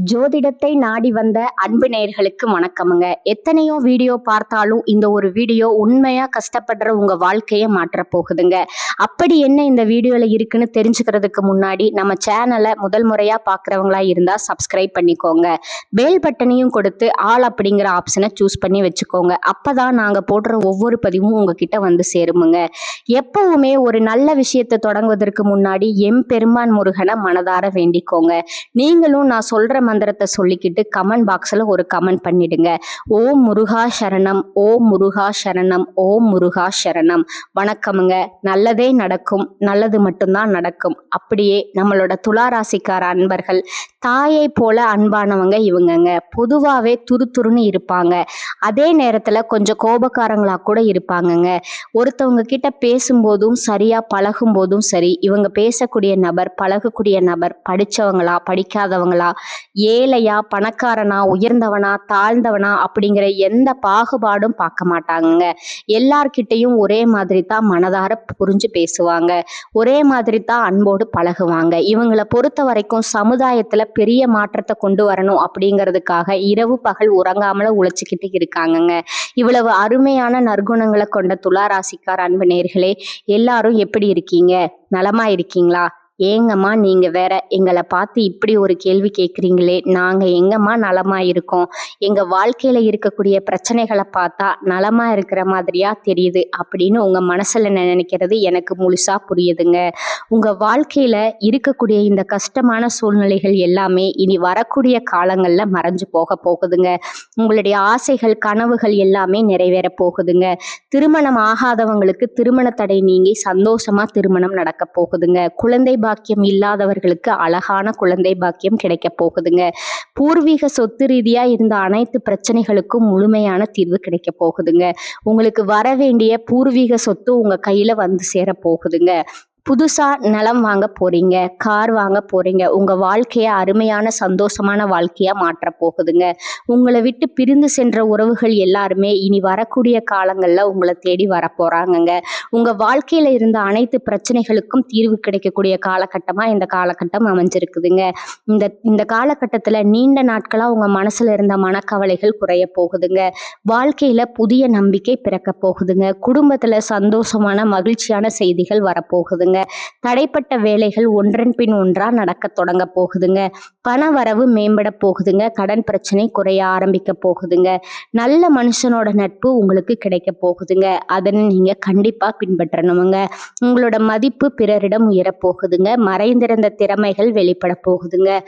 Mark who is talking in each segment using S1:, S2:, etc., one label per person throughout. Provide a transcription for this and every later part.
S1: ஜோதிடத்தை நாடி வந்த அன்பு நேயர்களுக்கு வணக்கமுங்க. எத்தனையோ வீடியோ பார்த்தாலும் இந்த ஒரு வீடியோ உண்மையா கஷ்டப்படுற உங்க வாழ்க்கைய மாற்ற போகுதுங்க. அப்படி என்ன இந்த வீடியோல இருக்குன்னு தெரிஞ்சுக்கிறதுக்கு முன்னாடி நம்ம சேனலை முதல் முறையா பாக்குறவங்களா இருந்தா சப்ஸ்கிரைப் பண்ணிக்கோங்க. பெல் பட்டனையும் கொடுத்து ஆல் அப்படிங்கிற ஆப்ஷனை சூஸ் பண்ணி வச்சுக்கோங்க. அப்பதான் நாங்க போடுற ஒவ்வொரு பதிவும் உங்ககிட்ட வந்து சேருமுங்க. எப்பவுமே ஒரு நல்ல விஷயத்தை தொடங்குவதற்கு முன்னாடி எம்பெருமான் முருகனை மனதார வேண்டிக்கோங்க. நீங்களும் நான் சொல்ற மந்திரத்தை சொல்லிக்கிட்டு கமெண்ட் பாக்ஸ்ல ஒரு கமெண்ட் பண்ணிடுங்க. ஓம் முருகா சரணம், ஓம் முருகா சரணம், ஓம் முருகா சரணம். வணக்கமுங்க. நல்லதே நடக்கும், நல்லது மட்டும்தான் நடக்கும். அப்படியே நம்மளோட துளாராசிக்கார அன்பர்கள் தாயை போல அன்பானவங்க இவங்கங்க. பொதுவாகவே துருதுருன்னு இருப்பாங்க. அதே நேரத்தில் கொஞ்சம் கோபக்காரங்களா கூட இருப்பாங்கங்க. ஒருத்தவங்க கிட்ட பேசும்போதும் சரியா பழகும் போதும் சரி, இவங்க பேசக்கூடிய நபர் பழகக்கூடிய நபர் படித்தவங்களா படிக்காதவங்களா, ஏழையா பணக்காரனா, உயர்ந்தவனா தாழ்ந்தவனா அப்படிங்கிற எந்த பாகுபாடும் பார்க்க மாட்டாங்க. எல்லார்கிட்டையும் ஒரே மாதிரி தான் மனதார புரிஞ்சு பேசுவாங்க. ஒரே மாதிரி தான் அன்போடு பழகுவாங்க. இவங்களை பொறுத்த வரைக்கும் சமுதாயத்துல பெரிய மாற்றத்தை கொண்டு வரணும் அப்படிங்கிறதுக்காக இரவு பகல் உறங்காமல உழைச்சிக்கிட்டு இருக்காங்கங்க. இவ்வளவு அருமையான நற்குணங்களை கொண்ட துளாராசிக்கார அன்பு நேயர்களே, எல்லாரும் எப்படி இருக்கீங்க? நலமா இருக்கீங்களா? ஏங்கம்மா நீங்க வேற எங்களை பார்த்து இப்படி ஒரு கேள்வி கேட்குறீங்களே, நாங்க எங்கம்மா நலமா இருக்கோம்? எங்க வாழ்க்கையில இருக்கக்கூடிய பிரச்சனைகளை பார்த்தா நலமா இருக்கிற மாதிரியா தெரியுது அப்படின்னு உங்க மனசுல நினைக்கிறது எனக்கு முழுசா புரியுதுங்க. உங்க வாழ்க்கையில இருக்கக்கூடிய இந்த கஷ்டமான சூழ்நிலைகள் எல்லாமே இனி வரக்கூடிய காலங்கள்ல மறைஞ்சு போக போகுதுங்க. உங்களுடைய ஆசைகள் கனவுகள் எல்லாமே நிறைவேற போகுதுங்க. திருமணம் ஆகாதவங்களுக்கு திருமண தடை நீங்கி சந்தோஷமா திருமணம் நடக்க போகுதுங்க. குழந்தை பாக்கியம் இல்லாதவர்களுக்கு அழகான குழந்தை பாக்கியம் கிடைக்க போகுதுங்க. பூர்வீக சொத்து ரீதியா இருந்த அனைத்து பிரச்சனைகளுக்கும் முழுமையான தீர்வு கிடைக்க போகுதுங்க. உங்களுக்கு வர வேண்டிய பூர்வீக சொத்து உங்க கையில வந்து சேர போகுதுங்க. புதுசா நிலம் வாங்க போறீங்க, கார் வாங்க போறீங்க. உங்க வாழ்க்கைய அருமையான சந்தோஷமான வாழ்க்கையா மாற்ற போகுதுங்க. உங்களை விட்டு பிரிந்து சென்ற உறவுகள் எல்லாருமே இனி வரக்கூடிய காலங்கள்ல உங்களை தேடி வர போறாங்கங்க. உங்க வாழ்க்கையில இருந்த அனைத்து பிரச்சனைகளுக்கும் தீர்வு கிடைக்கக்கூடிய காலகட்டமா இந்த காலகட்டம் அமைஞ்சிருக்குதுங்க. இந்த காலகட்டத்துல நீண்ட நாட்களா உங்க மனசுல இருந்த மனக்கவலைகள் குறைய போகுதுங்க. வாழ்க்கையில புதிய நம்பிக்கை பிறக்க போகுதுங்க. குடும்பத்துல சந்தோஷமான மகிழ்ச்சியான செய்திகள் வரப்போகுதுங்க. தடைப்பட்ட வேலைகள் ஒன்றன் பின் ஒன்றா நடக்க தொடங்க போகுதுங்க. பண வரவு மேம்பட போகுதுங்க. கடன் பிரச்சனை குறைய ஆரம்பிக்க போகுதுங்க. நல்ல மனுஷனோட நட்பு உங்களுக்கு கிடைக்க போகுதுங்க. அதனை நீங்க கண்டிப்பா பின்பற்றணுங்க. உங்களோட மதிப்பு பிறரிடம் உயரப்போகுதுங்க. மறைந்திருந்த திறமைகள் வெளிப்பட போகுதுங்க.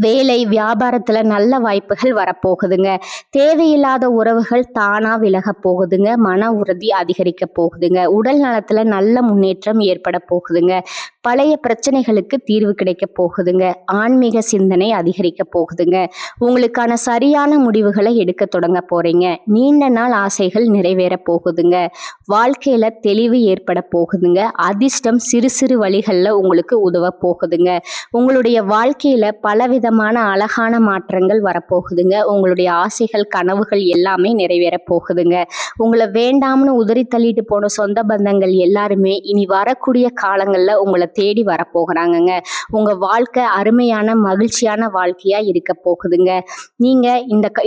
S1: வேலை வியாபாரத்துல நல்ல வாய்ப்புகள் வரப்போகுதுங்க. தேவையில்லாத உறவுகள் தானா விலக போகுதுங்க. மன உறுதி அதிகரிக்க போகுதுங்க. உடல் நலத்துல நல்ல முன்னேற்றம் ஏற்பட போகுதுங்க. பழைய பிரச்சனைகளுக்கு தீர்வு கிடைக்க போகுதுங்க. ஆன்மீக சிந்தனை அதிகரிக்க போகுதுங்க. உங்களுக்கான சரியான முடிவுகளை எடுக்க தொடங்க போறீங்க. நீண்ட நாள் ஆசைகள் நிறைவேற போகுதுங்க. வாழ்க்கையில தெளிவு ஏற்பட போகுதுங்க. அதிர்ஷ்டம் சிறு சிறு வழிகள்ல உங்களுக்கு உதவ போகுதுங்க. உங்களுடைய வாழ்க்கையில பலவிதமான அழகான மாற்றங்கள் வரப்போகுதுங்க. உங்களுடைய ஆசைகள் கனவுகள் எல்லாமே நிறைவேற போகுதுங்க. உங்களை வேண்டாம்னு உதறி தள்ளிட்டு போன சொந்த பந்தங்கள் எல்லாருமே இனி வரக்கூடிய காலங்கள்ல உங்களை தேடி வரப்போகிறாங்கங்க. உங்க வாழ்க்கை அருமையான மகிழ்ச்சியான வாழ்க்கையா இருக்க போகுதுங்க. நீங்க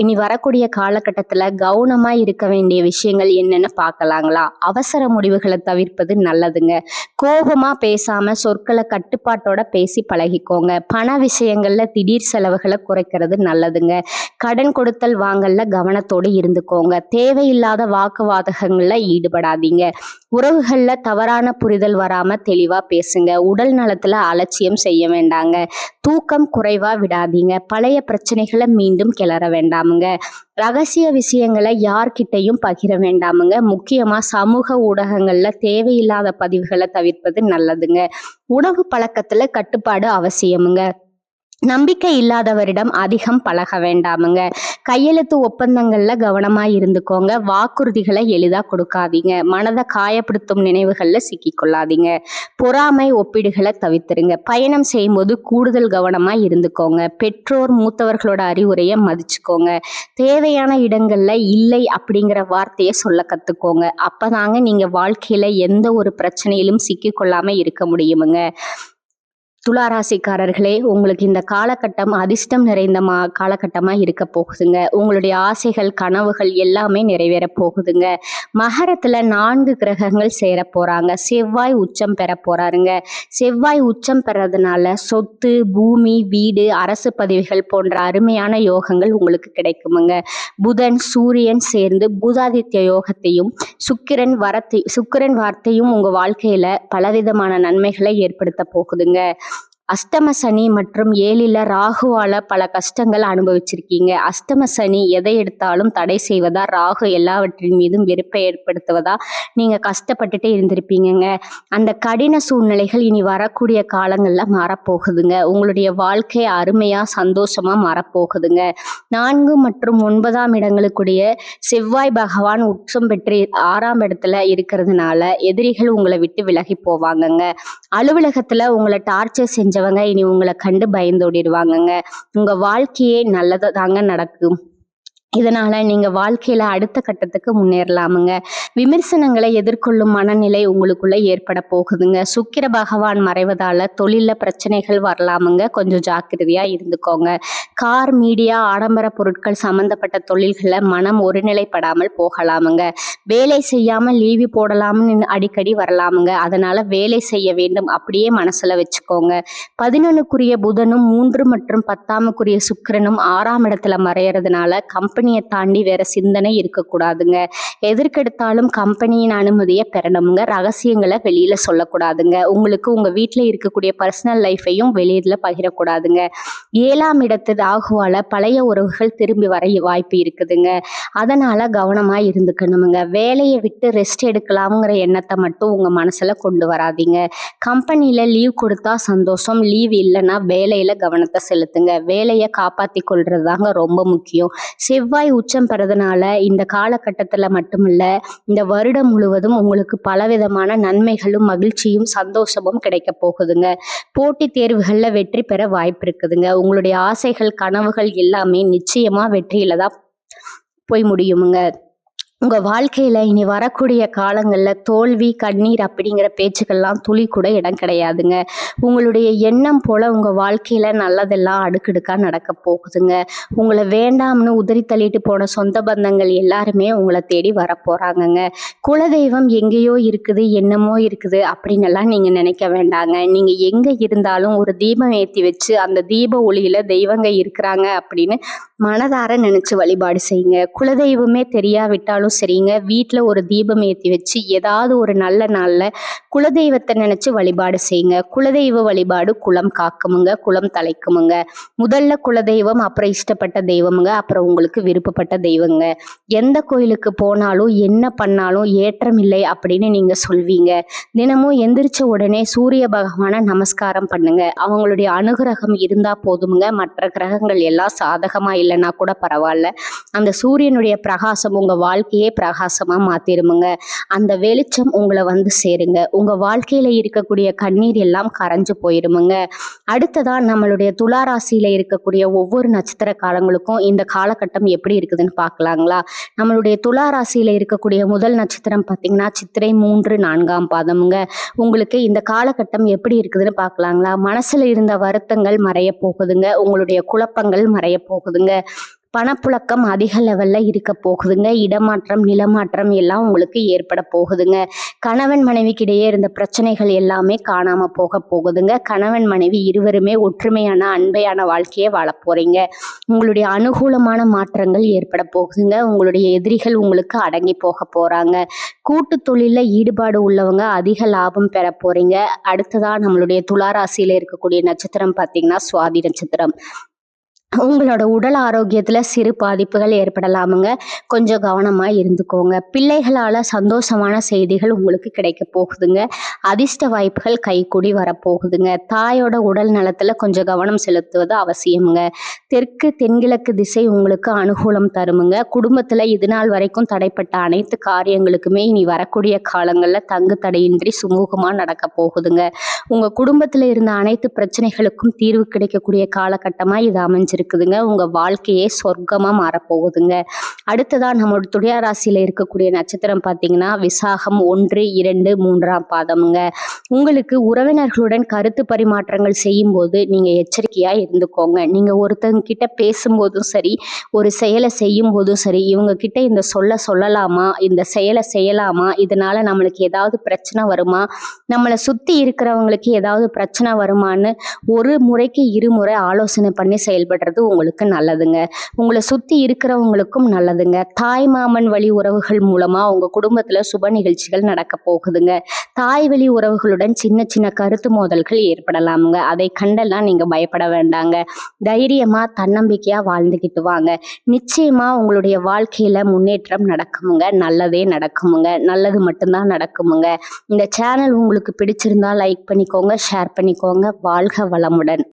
S1: இனி வரக்கூடிய காலகட்டத்துல கவனமா இருக்க வேண்டிய விஷயங்கள் என்னன்னு பார்க்கலாங்களா? அவசர முடிவுகளை தவிர்ப்பது நல்லதுங்க. கோபமா பேசாம சொற்களை கட்டுப்பாட்டோட பேசி பழகிக்கோங்க. பண விஷயங்கள்ல திடீர் செலவுகளை குறைக்கிறது நல்லதுங்க. கடன் கொடுத்தல் வாங்கல்ல கவனத்தோடு இருந்துக்கோங்க. தேவையில்லாத வாக்குவாதங்கள்ல ஈடுபடாதீங்க. உறவுகள்ல தவறான புரிதல் வராம தெளிவா பேசுங்க. உடல் நலத்துல அலட்சியம் செய்ய வேண்டாங்க. தூக்கம் குறைவா விடாதீங்க. பழைய பிரச்சனைகளை மீண்டும் கிளற வேண்டாமுங்க. ரகசிய விஷயங்களை யார்கிட்டையும் பகிர வேண்டாமுங்க. முக்கியமா சமூக ஊடகங்கள்ல தேவையில்லாத பதிவுகளை தவிர்ப்பது நல்லதுங்க. உணவு பழக்கத்துல கட்டுப்பாடு அவசியமுங்க. நம்பிக்கை இல்லாதவரிடம் அதிகம் பழக வேண்டாமுங்க. கையெழுத்து ஒப்பந்தங்கள்ல கவனமா இருந்துக்கோங்க. வாக்குறுதிகளை எளிதா கொடுக்காதீங்க. மனதை காயப்படுத்தும் நினைவுகள்ல சிக்கிக்கொள்ளாதீங்க. பொறாமை ஒப்பீடுகளை தவிர்த்துருங்க. பயணம் செய்யும்போது கூடுதல் கவனமா இருந்துக்கோங்க. பெற்றோர் மூத்தவர்களோட அறிவுரையை மதிச்சுக்கோங்க. தேவையான இடங்கள்ல இல்லை அப்படிங்கிற வார்த்தையை சொல்ல கத்துக்கோங்க. அப்பதாங்க நீங்க வாழ்க்கையில எந்த ஒரு பிரச்சனையிலும் சிக்கிக்கொள்ளாம இருக்க முடியுமுங்க. துளாராசிக்காரர்களே, உங்களுக்கு இந்த காலகட்டம் அதிர்ஷ்டம் நிறைந்த காலகட்டமா இருக்க போகுதுங்க. உங்களுடைய ஆசைகள், கனவுகள் எல்லாமே நிறைவேற போகுதுங்க. மகரத்துல 4 கிரகங்கள் சேர போறாங்க. செவ்வாய் உச்சம் பெற போறாருங்க. செவ்வாய் உச்சம் பெறதுனால சொத்து, பூமி, வீடு, அரசு பதவிகள் போன்ற அருமையான யோகங்கள் உங்களுக்கு கிடைக்குமுங்க. புதன், சூரியன் சேர்ந்து பூதாதித்ய யோகத்தையும் சுக்கிரன் வார்த்தையும் உங்க வாழ்க்கையில பலவிதமான நன்மைகளை ஏற்படுத்த போகுதுங்க. அஷ்டம சனி மற்றும் 7ல் ராகுவால பல கஷ்டங்கள் அனுபவிச்சிருக்கீங்க. அஷ்டம சனி எதை எடுத்தாலும் தடை செய்வதா, ராகு எல்லாவற்றின் மீதும் வெறுப்பை ஏற்படுத்துவதா நீங்க கஷ்டப்பட்டுட்டே இருந்திருப்பீங்கங்க. அந்த கடின சூழ்நிலைகள் இனி வரக்கூடிய காலங்கள்ல மாறப்போகுதுங்க. உங்களுடைய வாழ்க்கை அருமையா சந்தோஷமா மாறப்போகுதுங்க. 4 மற்றும் 9ஆம் இடங்களுக்குடைய செவ்வாய் பகவான் உச்சம் பெற்று 6ஆம் இடத்துல இருக்கிறதுனால எதிரிகள் உங்களை விட்டு விலகி போவாங்கங்க. அலுவலகத்துல உங்களை டார்ச்சர் செஞ்சவங்க இனி உங்களை கண்டு பயந்தோடிடுவாங்கங்க. உங்க வாழ்க்கையே நல்லதா தாங்க நடக்கும். இதனால நீங்க வாழ்க்கையில அடுத்த கட்டத்துக்கு முன்னேறலாமுங்க. விமர்சனங்களை எதிர்கொள்ளும் மனநிலை உங்களுக்குள்ள ஏற்பட போகுதுங்க. சுக்கிர பகவான் மறைவதால தொழில பிரச்சனைகள் வரலாமுங்க. கொஞ்சம் ஜாக்கிரதையா இருந்துக்கோங்க. கார், மீடியா, ஆடம்பர பொருட்கள் சம்பந்தப்பட்ட தொழில்களை மனம் ஒருநிலைப்படாமல் போகலாமுங்க. வேலை செய்யாம லீவு போடலாம்னு அடிக்கடி வரலாமுங்க. அதனால வேலை செய்ய வேண்டும் அப்படியே மனசுல வச்சுக்கோங்க. 11க்குரிய புதனும் 3 மற்றும் 10ஆமுக்குரிய சுக்கிரனும் 6ஆம் இடத்துல மறையறதுனால கம்பெனியை தாண்டி வேற சிந்தனை இருக்கக்கூடாதுங்க. எதற்கெடுத்தாலும் கம்பெனியின் அனுமதியை பெறணுங்க. ரகசியங்களை வெளியில சொல்லக்கூடாதுங்க. உங்களுக்கு உங்க வீட்டுல இருக்கக்கூடிய பர்சனல் லைஃபையும் வெளியில பகிரக்கூடாதுங்க. 7ஆம் இடத்து ராகுவால பழைய உறவுகள் திரும்பி வர வாய்ப்பு இருக்குதுங்க. அதனால கவனமா இருந்துக்கணுங்க. வேலையை விட்டு ரெஸ்ட் எடுக்கலாம்ங்கிற எண்ணத்தை மட்டும் உங்க மனசுல கொண்டு வராதீங்க. கம்பெனியில லீவ் கொடுத்தா சந்தோஷம், லீவ் இல்லைன்னா வேலையில கவனத்தை செலுத்துங்க. வேலையை காப்பாத்தி கொள்றதுதாங்க ரொம்ப முக்கியம். செவ்வாய் உச்சம் பெறதுனால இந்த காலகட்டத்துல மட்டுமில்ல, இந்த வருடம் முழுவதும் உங்களுக்கு பலவிதமான நன்மைகளும் மகிழ்ச்சியும் சந்தோஷமும் கிடைக்க போகுதுங்க. போட்டித் தேர்வுகள்ல வெற்றி பெற வாய்ப்பு இருக்குதுங்க. உங்களுடைய ஆசைகள், கனவுகள் எல்லாமே நிச்சயமா வெற்றியில தான் போய் முடியுமுங்க. உங்க வாழ்க்கையில இனி வரக்கூடிய காலங்கள்ல தோல்வி, கண்ணீர் அப்படிங்கிற பேச்சுக்கள்லாம் துளி கூட இடம் கிடையாதுங்க. உங்களுடைய எண்ணம் போல உங்க வாழ்க்கையில நல்லதெல்லாம் அடுக்கடுக்கா நடக்க போகுதுங்க. உங்களை வேண்டாம்னு உதறி தள்ளிட்டு போன சொந்த பந்தங்கள் எல்லாருமே உங்களை தேடி வரப்போறாங்கங்க. குலதெய்வம் எங்கேயோ இருக்குது, என்னமோ இருக்குது அப்படின்னு எல்லாம் நீங்க நினைக்க வேண்டாங்க. நீங்க எங்க இருந்தாலும் ஒரு தீபம் ஏற்றி வச்சு அந்த தீப ஒளியில தெய்வங்க இருக்கிறாங்க அப்படின்னு மனதார நினைச்சு வழிபாடு செய்யுங்க. குலதெய்வமே தெரியாவிட்டாலும் சரிங்க, வீட்டில் ஒரு தீபம் ஏற்றி வச்சு ஏதாவது ஒரு நல்ல நாளில் குலதெய்வத்தை நினச்சி வழிபாடு செய்யுங்க. குலதெய்வ வழிபாடு குலம் காக்குமுங்க, குலம் தலைக்குமுங்க. முதல்ல குலதெய்வம், அப்புறம் இஷ்டப்பட்ட தெய்வமுங்க, அப்புறம் உங்களுக்கு விருப்பப்பட்ட தெய்வங்க. எந்த கோயிலுக்கு போனாலும் என்ன பண்ணாலும் ஏற்றம் இல்லை அப்படின்னு நீங்கள் சொல்வீங்க. தினமும் எந்திரிச்ச உடனே சூரிய பகவானை நமஸ்காரம் பண்ணுங்க. அவங்களுடைய அனுகிரகம் இருந்தால் போதுமுங்க. மற்ற கிரகங்கள் எல்லாம் சாதகமாக இல்லைன்னா கூட பரவாயில்ல, அந்த சூரியனுடைய பிரகாசம் உங்கள் வாழ்க்கையை பிரகாசமா மாத்திருமுங்க. அந்த வெளிச்சம் உங்களை வந்து சேருங்க. உங்க வாழ்க்கையில இருக்கக்கூடிய கண்ணீர் எல்லாம் கரைஞ்சு போயிருமுங்க. அடுத்ததா நம்மளுடைய துளாராசியில இருக்கக்கூடிய ஒவ்வொரு நட்சத்திர காலங்களுக்கும் இந்த காலகட்டம் எப்படி இருக்குதுன்னு பார்க்கலாங்களா? நம்மளுடைய துளாராசியில இருக்கக்கூடிய முதல் நட்சத்திரம் பார்த்தீங்கன்னா சித்திரை 3, 4ஆம் பாதமுங்க. உங்களுக்கு இந்த காலகட்டம் எப்படி இருக்குதுன்னு பார்க்கலாங்களா? மனசுல இருந்த வருத்தங்கள் மறைய போகுதுங்க. உங்களுடைய குழப்பங்கள் மறைய போகுதுங்க. பணப்புழக்கம் அதிக லெவல்ல இருக்க போகுதுங்க. இடமாற்றம், நிலமாற்றம் எல்லாம் உங்களுக்கு ஏற்பட போகுதுங்க. கணவன் மனைவிக்கிடையே இருந்த பிரச்சனைகள் எல்லாமே காணாம போக போகுதுங்க. கணவன் மனைவி இருவருமே ஒற்றுமையான அன்பையான வாழ்க்கையை வாழ போறீங்க. உங்களுடைய அனுகூலமான மாற்றங்கள் ஏற்பட போகுதுங்க. உங்களுடைய எதிரிகள் உங்களுக்கு அடங்கி போக போறாங்க. கூட்டு தொழில ஈடுபாடு உள்ளவங்க அதிக லாபம் பெற போறீங்க. அடுத்ததா நம்மளுடைய துளாராசியில இருக்கக்கூடிய நட்சத்திரம் பார்த்தீங்கன்னா சுவாதி நட்சத்திரம். உங்களோட உடல் ஆரோக்கியத்துல சிறு பாதிப்புகள் ஏற்படலாமுங்க. கொஞ்சம் கவனமா இருந்துக்கோங்க. பிள்ளைகளால சந்தோஷமான செய்திகள் உங்களுக்கு கிடைக்க போகுதுங்க. அதிர்ஷ்ட வாய்ப்புகள் கைகூடி வரப்போகுதுங்க. தாயோட உடல் நலத்துல கொஞ்சம் கவனம் செலுத்துவது அவசியமுங்க. தெற்கு தென்கிழக்கு திசை உங்களுக்கு அனுகூலம் தருமுங்க. குடும்பத்துல இது நாள் வரைக்கும் தடைப்பட்ட அனைத்து காரியங்களுக்குமே இனி வரக்கூடிய காலங்கள்ல தங்கு தடையின்றி சுமூகமா நடக்க போகுதுங்க. உங்க குடும்பத்துல இருந்த அனைத்து பிரச்சனைகளுக்கும் தீர்வு கிடைக்கக்கூடிய காலகட்டமா இது அமைஞ்சிருக்குதுங்க. உங்க வாழ்க்கையே சொர்க்கமா மாறப்போகுதுங்க. அடுத்ததான் நம்மளோட துலா ராசியில இருக்கக்கூடிய நட்சத்திரம் பார்த்தீங்கன்னா விசாகம் 1, 2, 3ஆம் பாதமுங்க. உங்களுக்கு உறவினர்களுடன் கருத்து பரிமாற்றங்கள் செய்யும்போது நீங்க எச்சரிக்கையா இருந்துக்கோங்க. நீங்க ஒருத்தங்க கிட்ட பேசும்போதும் சரி, ஒரு செயலை செய்யும் போதும் சரி, இவங்க கிட்ட இந்த சொல்லலாமா, இந்த செயலை செய்யலாமா, இதனால நம்மளுக்கு ஏதாவது பிரச்சனை வருமா, நம்மளை சுத்தி இருக்கிறவங்களுக்கு ஏதாவது பிரச்சனை வருமான்னு ஒரு முறைக்கு இருமுறை ஆலோசனை பண்ணி செயல்படுறது உங்களுக்கு நல்லதுங்க. உங்களை சுத்தி இருக்கிறவங்களுக்கும் நல்லதுங்க. தாய் மாமன் வழி உறவுகள் மூலமா உங்க குடும்பத்துல சுப நிகழ்ச்சிகள் நடக்க போகுதுங்க. தாய் வழி உறவுகளுடன் சின்ன சின்ன கருத்து மோதல்கள் ஏற்படலாமுங்க. அதை கண்டெல்லாம் நீங்க பயப்பட வேண்டாங்க. தைரியமா தன்னம்பிக்கையா வாழ்ந்துக்கிட்டு வாங்க. நிச்சயமா உங்களுடைய வாழ்க்கையில முன்னேற்றம் நடக்குமுங்க. நல்லதே நடக்குமுங்க. நல்லது மட்டும்தான் நடக்குமுங்க. இந்த சேனல் உங்களுக்கு பிடிச்சிருந்தா லைக் பண்ணிக்கோங்க, ஷேர் பண்ணிக்கோங்க. வாழ்க வளமுடன்.